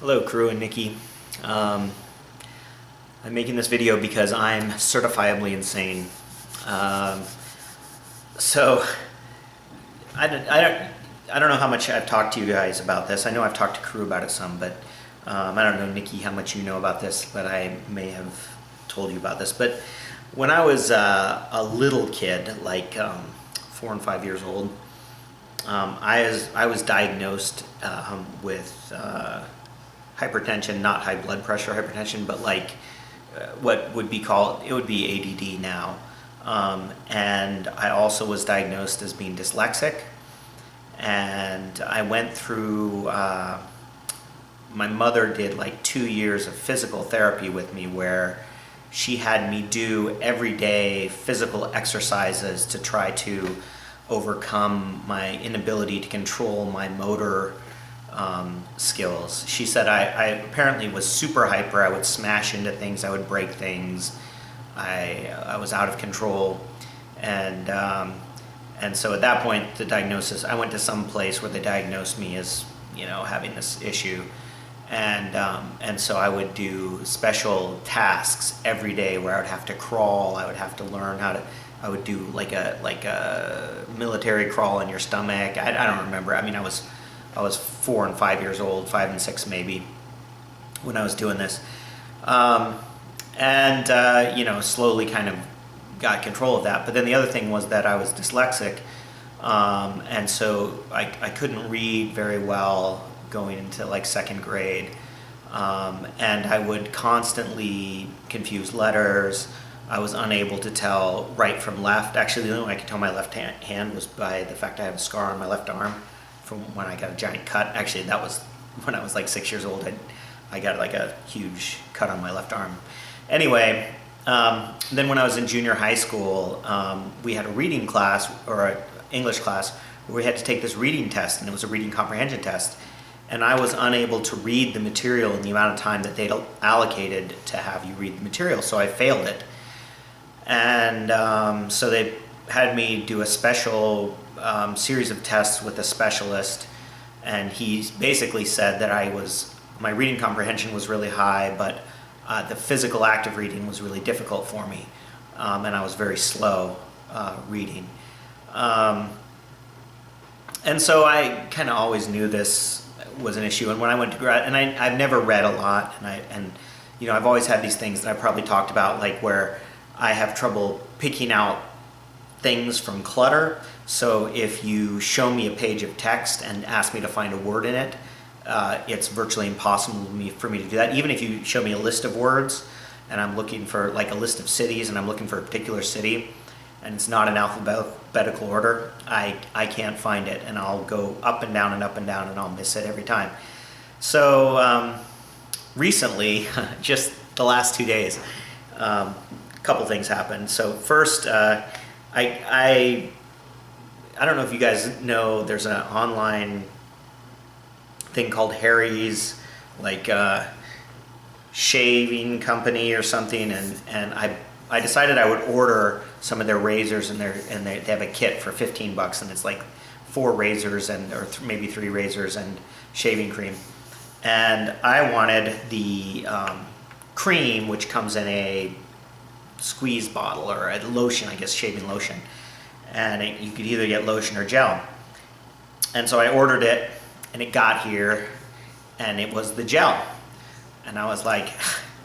Hello, crew and Nikki. I'm making this video because I'm certifiably insane. Um, so I don't know how much I've talked to you guys about this. I know I've talked to crew about it some, but I don't know, Nikki, how much you know about this, but I may have told you about this. But when I was a little kid, like 4 and 5 years old, I was diagnosed with hypertension, not high blood pressure hypertension, but like what would be called, it would be ADD now. And I also was diagnosed as being dyslexic. And I went through, my mother did like 2 years of physical therapy with me where she had me do everyday physical exercises to try to overcome my inability to control my motor skills. She said I apparently was super hyper. I would smash into things. I would break things. I was out of control, and so at that point, the diagnosis. I went to some place where they diagnosed me as having this issue, and so I would do special tasks every day where I would have to crawl. I would have to learn how to. I would do like a military crawl on your stomach. I don't remember. I mean, I was 4 and 5 years old, 5 and 6 maybe, when I was doing this, slowly kind of got control of that. But then the other thing was that I was dyslexic, and so I couldn't read very well going into like second grade, and I would constantly confuse letters. I was unable to tell right from left. Actually, the only way I could tell my left hand was by the fact I have a scar on my left arm from when I got a giant cut. Actually, that was when I was like 6 years old. I got like a huge cut on my left arm. Anyway, then when I was in junior high school, we had a reading class or an English class where we had to take this reading test, and it was a reading comprehension test. And I was unable to read the material in the amount of time that they'd allocated to have you read the material, so I failed it. And so they had me do a special series of tests with a specialist, and he basically said that my reading comprehension was really high, but the physical active reading was really difficult for me, and I was very slow reading. And so I kind of always knew this was an issue. And when I went to grad, and I've never read a lot, and I've always had these things that I probably talked about, like where I have trouble picking out things from clutter. So if you show me a page of text and ask me to find a word in it, it's virtually impossible for me to do that. Even if you show me a list of words and I'm looking for like a list of cities and I'm looking for a particular city and it's not in alphabetical order, I can't find it, and I'll go up and down and up and down and I'll miss it every time. So recently, just the last 2 days, a couple things happened. So first, I don't know if you guys know, there's an online thing called Harry's, like shaving company or something, and I decided I would order some of their razors, and they have a kit for $15, and it's like 4 razors or maybe 3 razors and shaving cream. And I wanted the cream, which comes in a squeeze bottle or a lotion, I guess, shaving lotion. And you could either get lotion or gel. And so I ordered it, and it got here, and it was the gel. And I was like,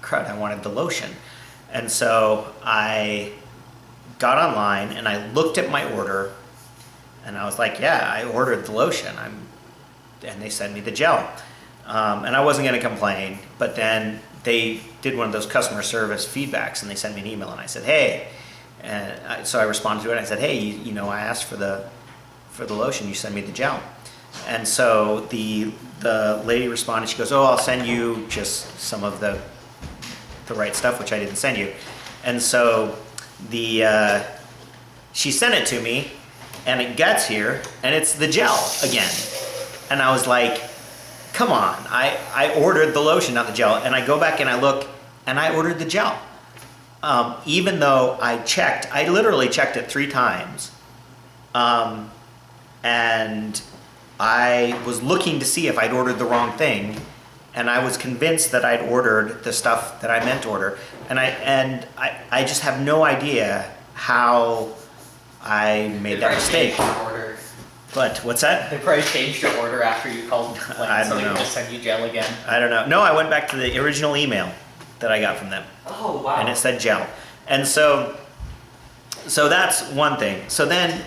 crud, I wanted the lotion. And so I got online and I looked at my order, and I was like, yeah, I ordered the lotion. And they sent me the gel. And I wasn't going to complain, but then they did one of those customer service feedbacks, and they sent me an email, and I said, hey. And so I responded to it, and I said, hey, I asked for the lotion, you sent me the gel. And so the lady responded, she goes, oh, I'll send you just some of the right stuff, which I didn't send you. And so she sent it to me, and it gets here, and it's the gel again. And I was like, come on, I ordered the lotion, not the gel. And I go back and I look, and I ordered the gel. Even though I literally checked it 3 times. And I was looking to see if I'd ordered the wrong thing, and I was convinced that I'd ordered the stuff that I meant to order, and I just have no idea how I made that mistake. Order. But what's that? They probably changed your order after you called and complained, I don't so they know. can just send you gel again. I don't know. No, I went back to the original email that I got from them, Oh wow. and it said gel. And so that's one thing. So then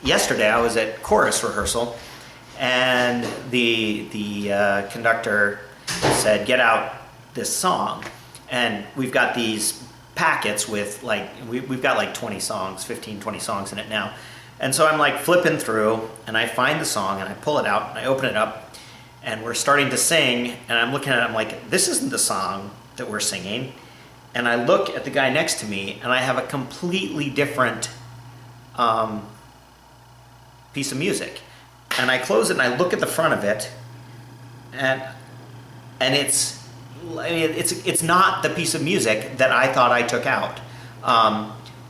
yesterday I was at chorus rehearsal, and the conductor said, "Get out this song," and we've got these packets with we've got like 20 songs, 15, 20 songs in it now. And so I'm like flipping through, and I find the song, and I pull it out, and I open it up, and we're starting to sing, and I'm looking at it, I'm like, this isn't the song that we're singing. And I look at the guy next to me, and I have a completely different piece of music. And I close it, and I look at the front of it, and it's not the piece of music that I thought I took out.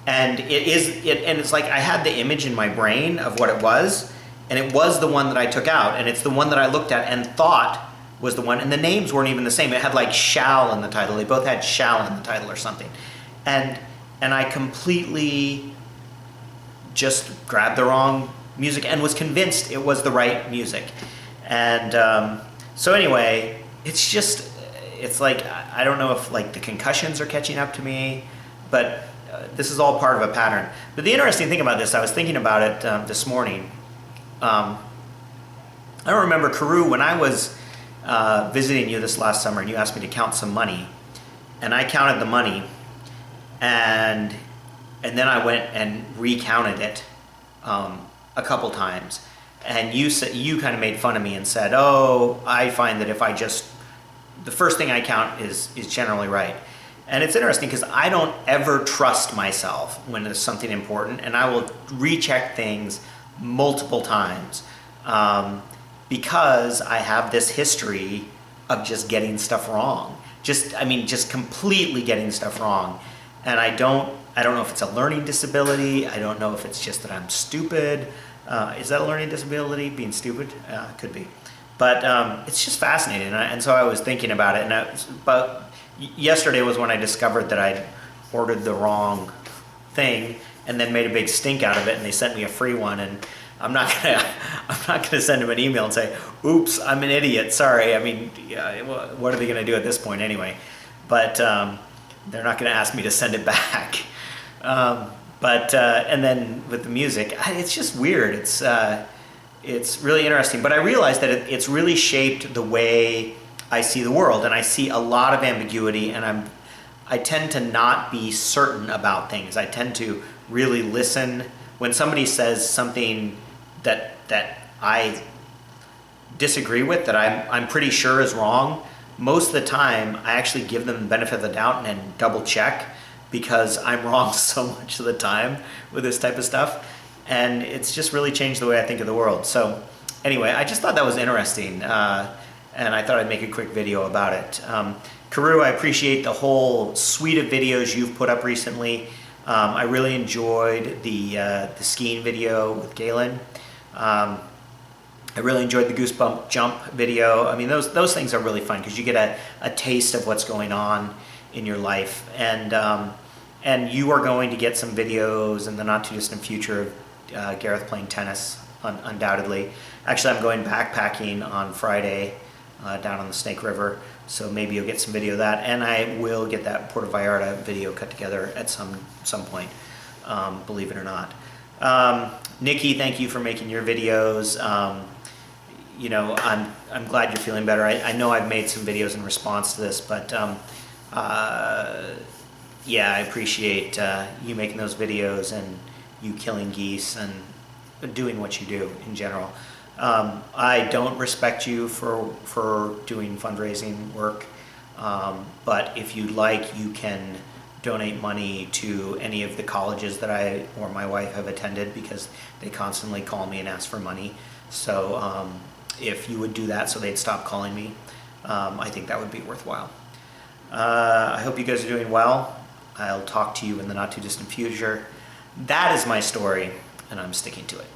And it's like I had the image in my brain of what it was, and it was the one that I took out, and it's the one that I looked at and thought was the one, and the names weren't even the same. It had like Shall in the title. They both had Shall in the title or something. And I completely just grabbed the wrong music and was convinced it was the right music. And so anyway, it's like, I don't know if like the concussions are catching up to me, but this is all part of a pattern. But the interesting thing about this, I was thinking about it this morning. I don't remember, Carew, when I was visiting you this last summer and you asked me to count some money, and I counted the money, and then I went and recounted it a couple times, and you kind of made fun of me and said, "Oh, I find that if I just the first thing I count is generally right." And it's interesting because I don't ever trust myself when there's something important, and I will recheck things multiple times because I have this history of just getting stuff wrong. Just completely getting stuff wrong. And I don't know if it's a learning disability. I don't know if it's just that I'm stupid. Is that a learning disability, being stupid? Could be. But it's just fascinating. And so I was thinking about it. But yesterday was when I discovered that I'd ordered the wrong thing and then made a big stink out of it, and they sent me a free one, and I'm not gonna send them an email and say, "Oops, I'm an idiot. Sorry." I mean, what are they gonna do at this point anyway? But they're not gonna ask me to send it back. And then with the music, it's just weird. It's really interesting. But I realized that it's really shaped the way I see the world, and I see a lot of ambiguity, and I tend to not be certain about things. I tend to really listen when somebody says something that I disagree with, that I'm pretty sure is wrong. Most of the time, I actually give them the benefit of the doubt and double check, because I'm wrong so much of the time with this type of stuff, and it's just really changed the way I think of the world. So anyway, I just thought that was interesting. And I thought I'd make a quick video about it. Carew, I appreciate the whole suite of videos you've put up recently. I really enjoyed the skiing video with Galen. I really enjoyed the Goosebump Jump video. I mean, those things are really fun because you get a taste of what's going on in your life. And you are going to get some videos in the not too distant future of Gareth playing tennis, undoubtedly. Actually, I'm going backpacking on Friday down on the Snake River, so maybe you'll get some video of that, and I will get that Puerto Vallarta video cut together at some point, believe it or not. Nikki, thank you for making your videos. I'm glad you're feeling better. I know I've made some videos in response to this, but yeah, I appreciate you making those videos and you killing geese and doing what you do in general. I don't respect you for doing fundraising work, but if you'd like, you can donate money to any of the colleges that I or my wife have attended, because they constantly call me and ask for money. So if you would do that so they'd stop calling me, I think that would be worthwhile. I hope you guys are doing well. I'll talk to you in the not too distant future. That is my story, and I'm sticking to it.